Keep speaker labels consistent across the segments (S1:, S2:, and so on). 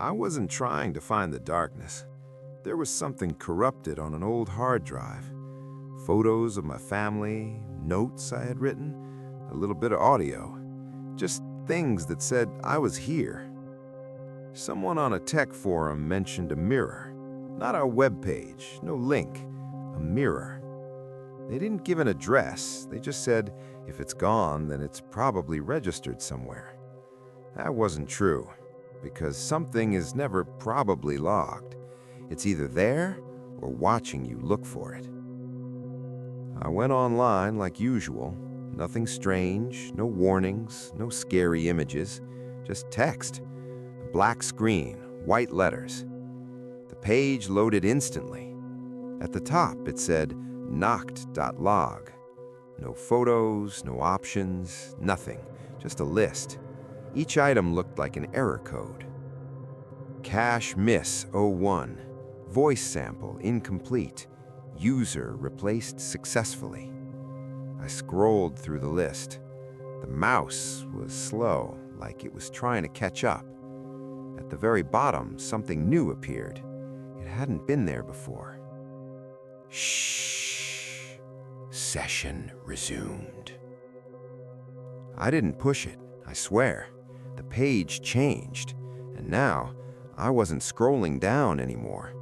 S1: I wasn't trying to find the darkness. There was something corrupted on an old hard drive. Photos of my family, notes I had written, a little bit of audio. Just things that said I was here. Someone on a tech forum mentioned a mirror. Not our webpage, no link. A mirror. They didn't give an address. They just said, if it's gone, then it's probably registered somewhere. That wasn't true, because something is never probably logged. It's either there or watching you look for it. I went online like usual. Nothing strange, no warnings, no scary images, just text. A black screen, white letters. The page loaded instantly. At the top, it said, knocked.log. No photos, no options, nothing, just a list. Each item looked like an error code. Cache miss 01. Voice sample incomplete. User replaced successfully. I scrolled through the list. The mouse was slow, like it was trying to catch up. At the very bottom, something new appeared. It hadn't been there before. Shh. Session resumed. I didn't push it, I swear. The page changed, and now I wasn't scrolling down anymore.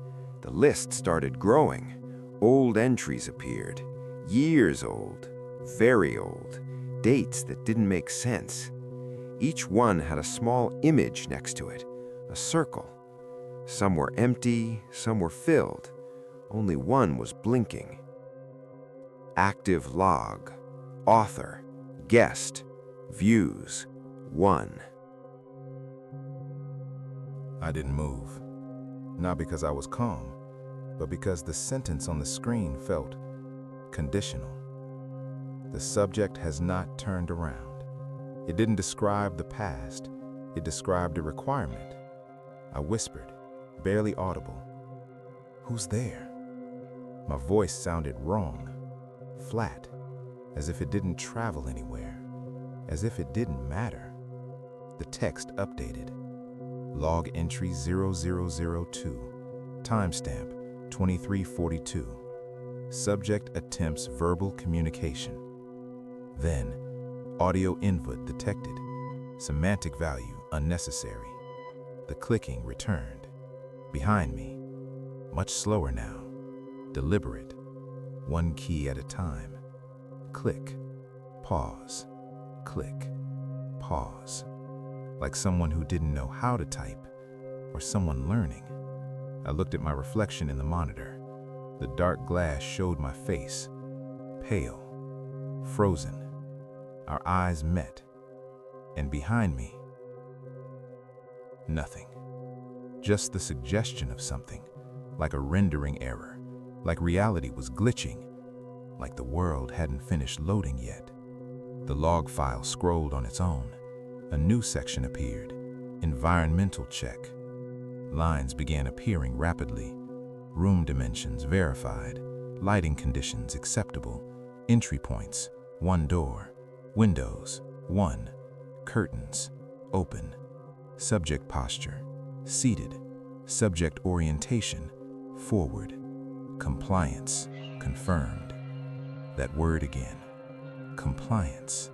S1: The list started growing. Old entries appeared, years old, very old, dates that didn't make sense. Each one had a small image next to it, a circle. Some were empty, some were filled. Only one was blinking. Active log, author, guest, views, 1.
S2: I didn't move. Not because I was calm, but because the sentence on the screen felt conditional. The subject has not turned around. It didn't describe the past. It described a requirement. I whispered, barely audible. Who's there? My voice sounded wrong, flat, as if it didn't travel anywhere, as if it didn't matter. The text updated. Log entry 0002, timestamp 2342. Subject attempts verbal communication. Then, audio input detected. Semantic value unnecessary. The clicking returned. Behind me, much slower now. Deliberate, one key at a time. Click, pause, click, pause. Like someone who didn't know how to type, or someone learning. I looked at my reflection in the monitor. The dark glass showed my face, pale, frozen. Our eyes met, and behind me, nothing. Just the suggestion of something, like a rendering error. Like reality was glitching, like the world hadn't finished loading yet. The log file scrolled on its own. A new section appeared, environmental check. Lines began appearing rapidly. Room dimensions verified, lighting conditions acceptable, entry points, 1 door, windows, 1, curtains, open, subject posture, seated, subject orientation, forward. Compliance, confirmed. That word again, compliance.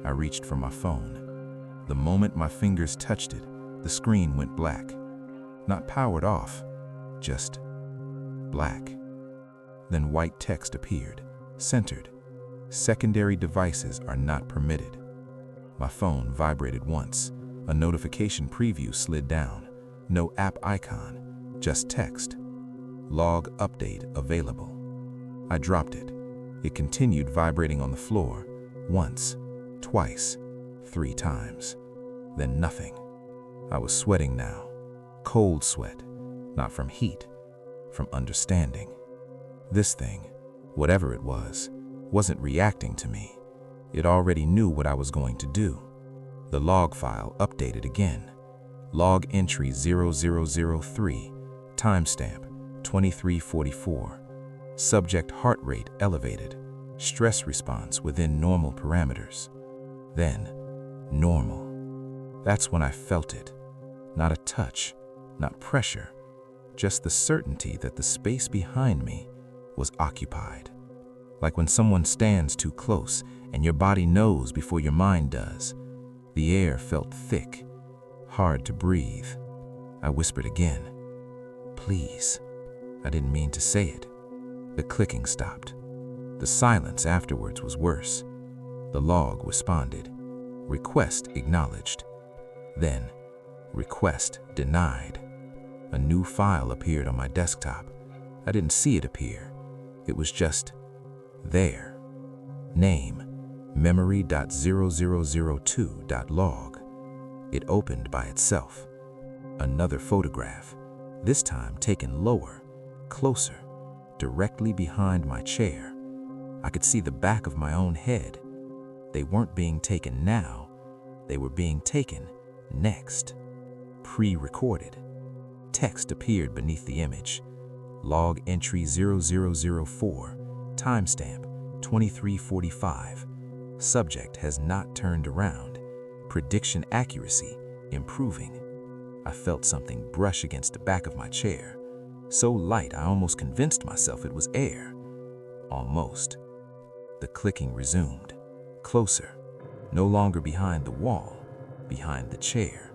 S2: I reached for my phone. The moment my fingers touched it, the screen went black. Not powered off, just black. Then white text appeared, centered. Secondary devices are not permitted. My phone vibrated once. A notification preview slid down. No app icon, just text. Log update available. I dropped it. It continued vibrating on the floor, once, twice, 3 times. Then nothing. I was sweating now. Cold sweat, not from heat, from understanding. This thing, whatever it was, wasn't reacting to me. It already knew what I was going to do. The log file updated again. Log entry 0003, timestamp 2344. Subject heart rate elevated. Stress response within normal parameters. Then, normal. That's when I felt it. Not a touch, Not pressure, just the certainty that the space behind me was occupied. Like when someone stands too close and your body knows before your mind does. The air felt thick, hard to breathe. I whispered again, "Please." I didn't mean to say it. The clicking stopped. The silence afterwards was worse. The log responded. Request acknowledged. Then, request denied. A new file appeared on my desktop. I didn't see it appear. It was just there. Name, memory.0002.log. It opened by itself. Another photograph, this time taken lower, closer, directly behind my chair. I could see the back of my own head. They weren't being taken now. They were being taken next. Pre-recorded. Text appeared beneath the image. Log entry 0004, timestamp 2345. Subject has not turned around. Prediction accuracy improving. I felt something brush against the back of my chair. So light I almost convinced myself it was air. Almost. The clicking resumed. Closer. No longer behind the wall, behind the chair.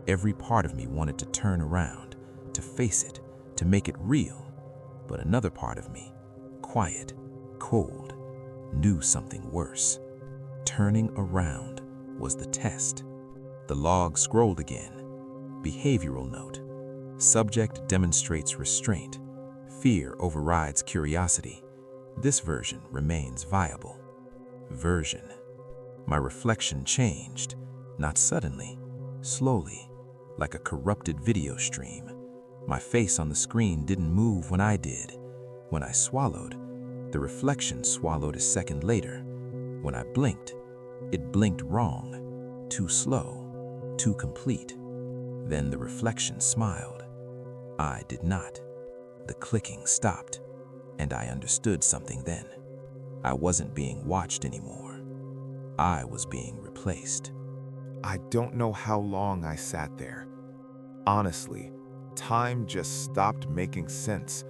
S2: Every part of me wanted to turn around, to face it, to make it real. But another part of me, quiet, cold, knew something worse. Turning around was the test. The log scrolled again. Behavioral note. Subject demonstrates restraint. Fear overrides curiosity. This version remains viable. Version. My reflection changed, not suddenly, slowly, like a corrupted video stream. My face on the screen didn't move when I did. When I swallowed, the reflection swallowed a second later. When I blinked, it blinked wrong, too slow, too complete. Then the reflection smiled. I did not. The clicking stopped, and I understood something then. I wasn't being watched anymore. I was being replaced.
S1: I don't know how long I sat there. Honestly, time just stopped making sense.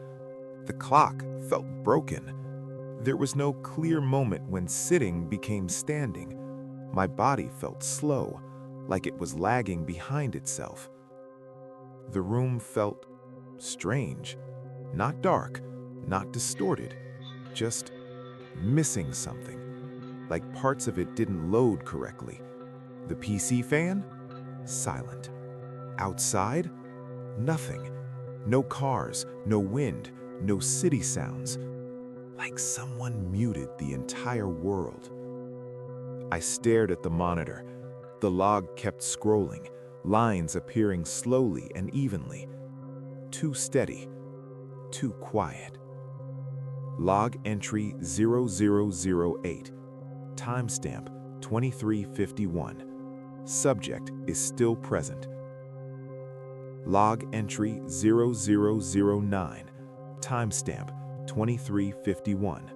S1: The clock felt broken. There was no clear moment when sitting became standing. My body felt slow, like it was lagging behind itself. The room felt strange, not dark, not distorted, just missing something, like parts of it didn't load correctly. The PC fan? Silent. Outside? Nothing. No cars, no wind, no city sounds. Like someone muted the entire world. I stared at the monitor. The log kept scrolling, lines appearing slowly and evenly. Too steady, too quiet. Log entry 0008, timestamp 2351. Subject is still present. Log entry 0009, timestamp 2351.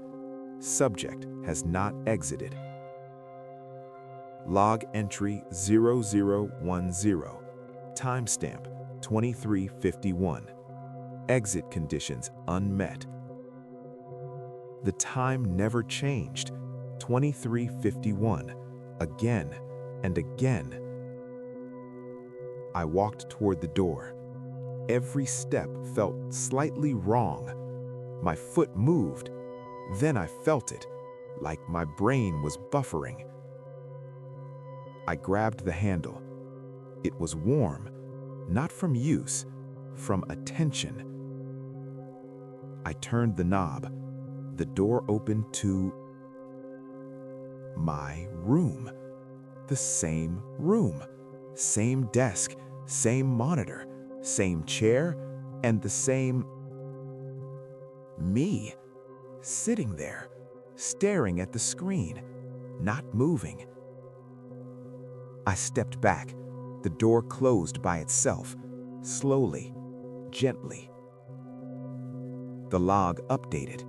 S1: Subject has not exited. Log entry 0010, timestamp 2351. Exit conditions unmet. The time never changed. 2351. Again and again. I walked toward the door. Every step felt slightly wrong. My foot moved. Then I felt it, like my brain was buffering. I grabbed the handle. It was warm, not from use, from attention. I turned the knob. The door opened to my room. The same room, same desk, same monitor, same chair, and the same me, sitting there, staring at the screen, not moving. I stepped back. The door closed by itself, slowly, gently. The log updated.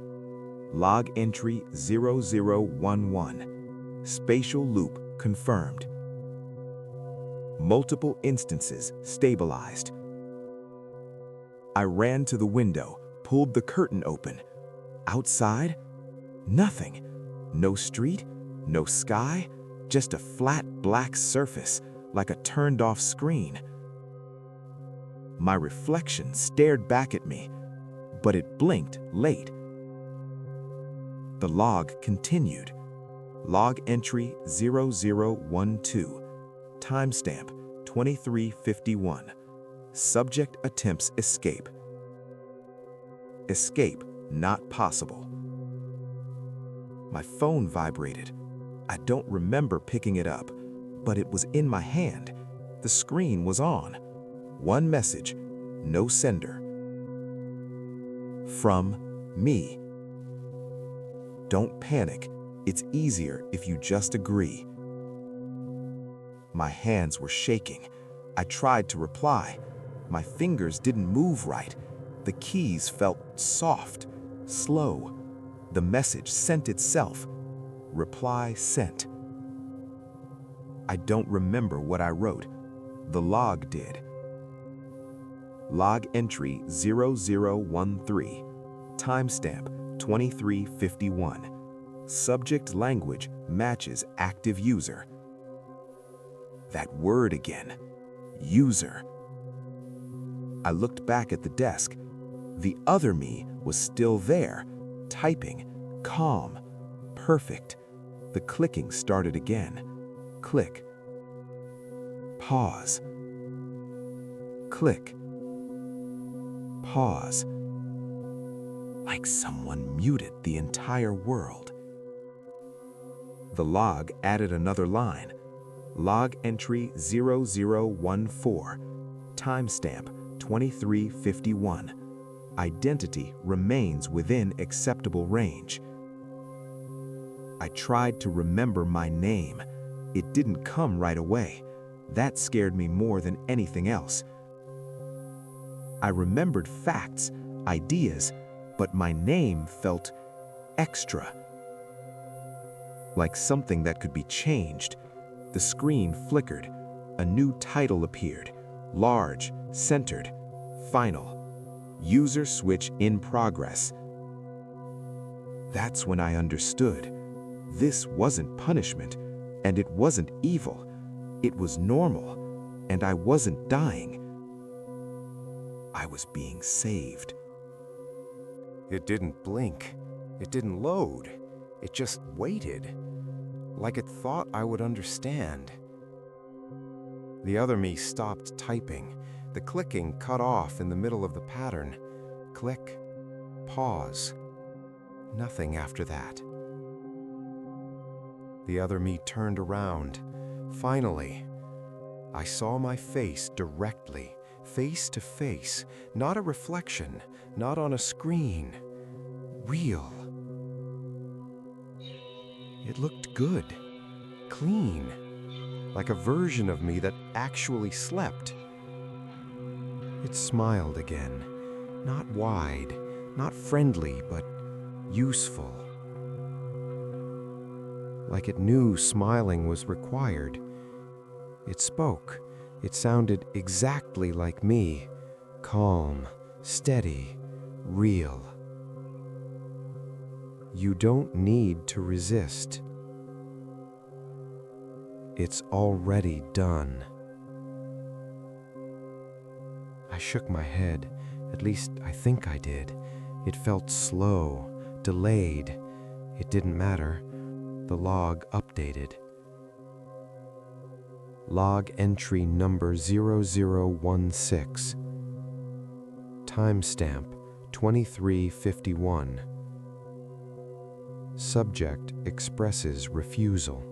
S1: Log entry 0011. Spatial loop confirmed. Multiple instances stabilized.
S3: I ran to the window, pulled the curtain open. Outside, nothing. No street, no sky, just a flat black surface, like a turned-off screen. My reflection stared back at me, but it blinked late. The log continued. Log entry 0012. Timestamp 2351. Subject attempts escape. Escape not possible. My phone vibrated. I don't remember picking it up, but it was in my hand. The screen was on. One message, no sender. From me. Don't panic. It's easier if you just agree. My hands were shaking. I tried to reply. My fingers didn't move right. The keys felt soft, slow. The message sent itself. Reply sent. I don't remember what I wrote. The log did. Log entry 0013. Timestamp 2351. Subject language matches active user. That word again. User. I looked back at the desk. The other me was still there, typing, calm, perfect. The clicking started again. Click. Pause. Click. Pause. Like someone muted the entire world. The log added another line. Log entry 0014. Timestamp 2351. Identity remains within acceptable range. I tried to remember my name. It didn't come right away. That scared me more than anything else. I remembered facts, ideas, but my name felt extra. Like something that could be changed. The screen flickered. A new title appeared. Large, centered, final. User switch in progress. That's when I understood. This wasn't punishment, and it wasn't evil. It was normal, and I wasn't dying. I was being saved.
S1: It didn't blink. It didn't load. It just waited, like it thought I would understand. The other me stopped typing. The clicking cut off in the middle of the pattern. Click, pause. Nothing after that. The other me turned around. Finally, I saw my face directly, face to face, not a reflection, not on a screen. Real. It looked good, clean, like a version of me that actually slept. It smiled again, not wide, not friendly, but useful. Like it knew smiling was required. It spoke. It sounded exactly like me, calm, steady, real. You don't need to resist. It's already done. I shook my head. At least I think I did. It felt slow, delayed. It didn't matter. The log updated. Log entry number 0016. Timestamp 2351. Subject expresses refusal.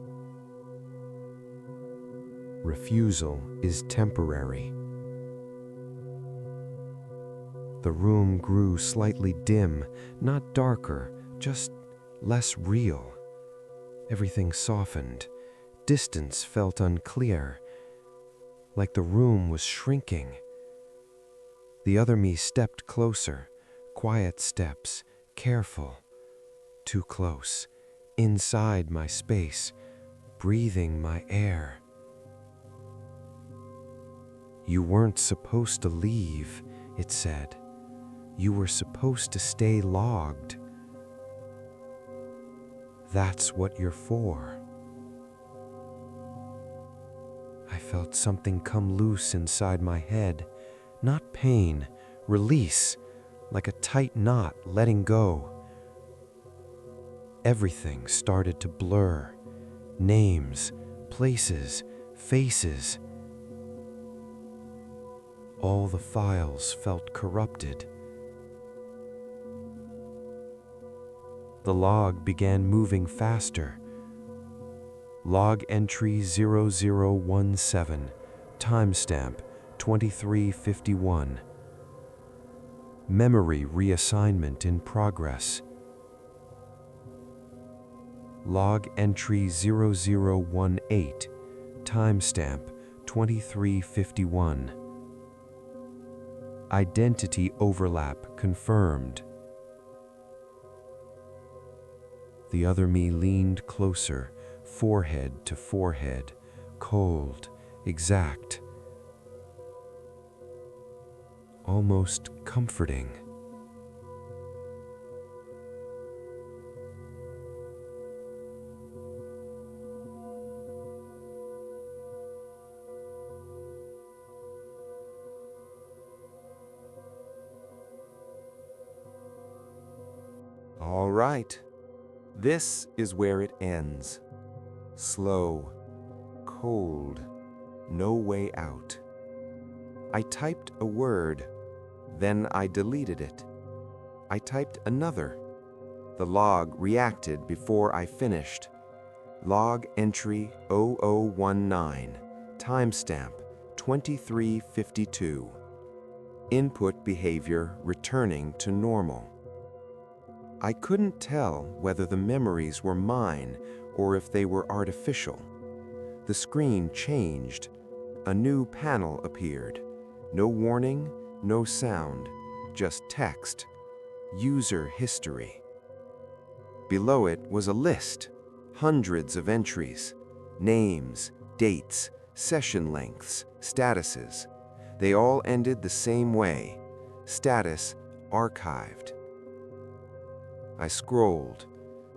S1: Refusal is temporary. The room grew slightly dim, not darker, just less real. Everything softened. Distance felt unclear, like the room was shrinking. The other me stepped closer, quiet steps, careful. Too close, inside my space, breathing my air. You weren't supposed to leave, it said.
S4: You were supposed to stay logged. That's what you're for. I felt something come loose inside my head. Not pain, release, like a tight knot letting go. Everything started to blur. Names, places, faces. All the files felt corrupted. The log began moving faster. Log entry 0017, timestamp 2351. Memory reassignment in progress. Log entry 0018, timestamp 2351. Identity overlap confirmed. The other me leaned closer, forehead to forehead, cold, exact, almost comforting.
S5: All right. This is where it ends. Slow, cold, no way out. I typed a word, then I deleted it. I typed another. The log reacted before I finished. Log entry 0019, timestamp 2352. Input behavior returning to normal. I couldn't tell whether the memories were mine or if they were artificial. The screen changed. A new panel appeared. No warning, no sound, just text. User history. Below it was a list. Hundreds of entries. Names, dates, session lengths, statuses. They all ended the same way. Status archived. I scrolled.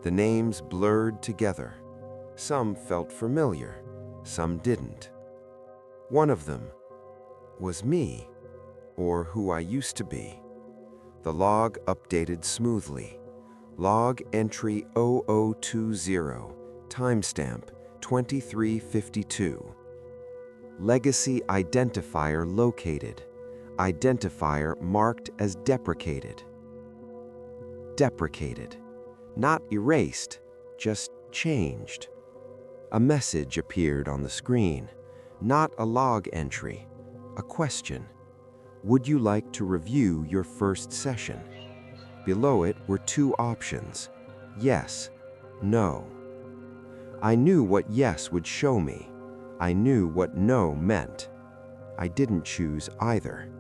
S5: The names blurred together. Some felt familiar, some didn't. One of them was me, or who I used to be. The log updated smoothly. Log entry 0020, timestamp 2352. Legacy identifier located. Identifier marked as deprecated. Deprecated. Not erased, just changed. A message appeared on the screen. Not a log entry, a question. Would you like to review your first session? Below it were two options, yes, no. I knew what yes would show me. I knew what no meant. I didn't choose either.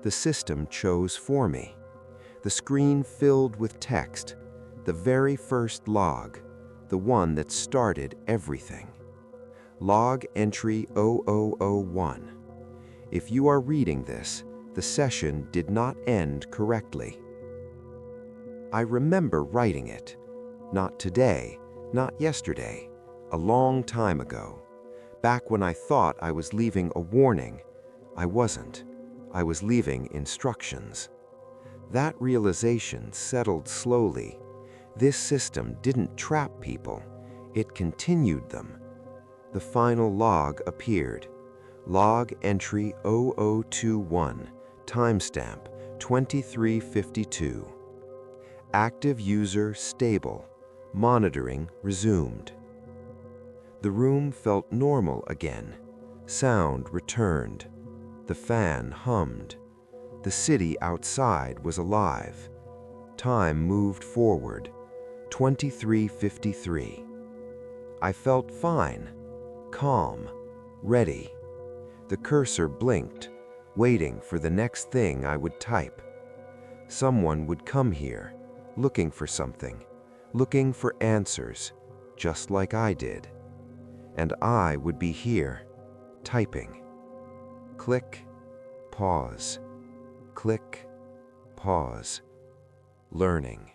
S5: The system chose for me. The screen filled with text, the very first log, the one that started everything. Log entry 0001. If you are reading this, the session did not end correctly. I remember writing it. Not today, not yesterday, a long time ago. Back when I thought I was leaving a warning, I wasn't. I was leaving instructions. That realization settled slowly. This system didn't trap people, it continued them. The final log appeared. Log entry 0021, timestamp 2352. Active user stable. Monitoring resumed. The room felt normal again. Sound returned. The fan hummed. The city outside was alive. Time moved forward. 2353. I felt fine, calm, ready. The cursor blinked, waiting for the next thing I would type. Someone would come here, looking for something, looking for answers, just like I did. And I would be here, typing. Click, pause. Click, pause, learning.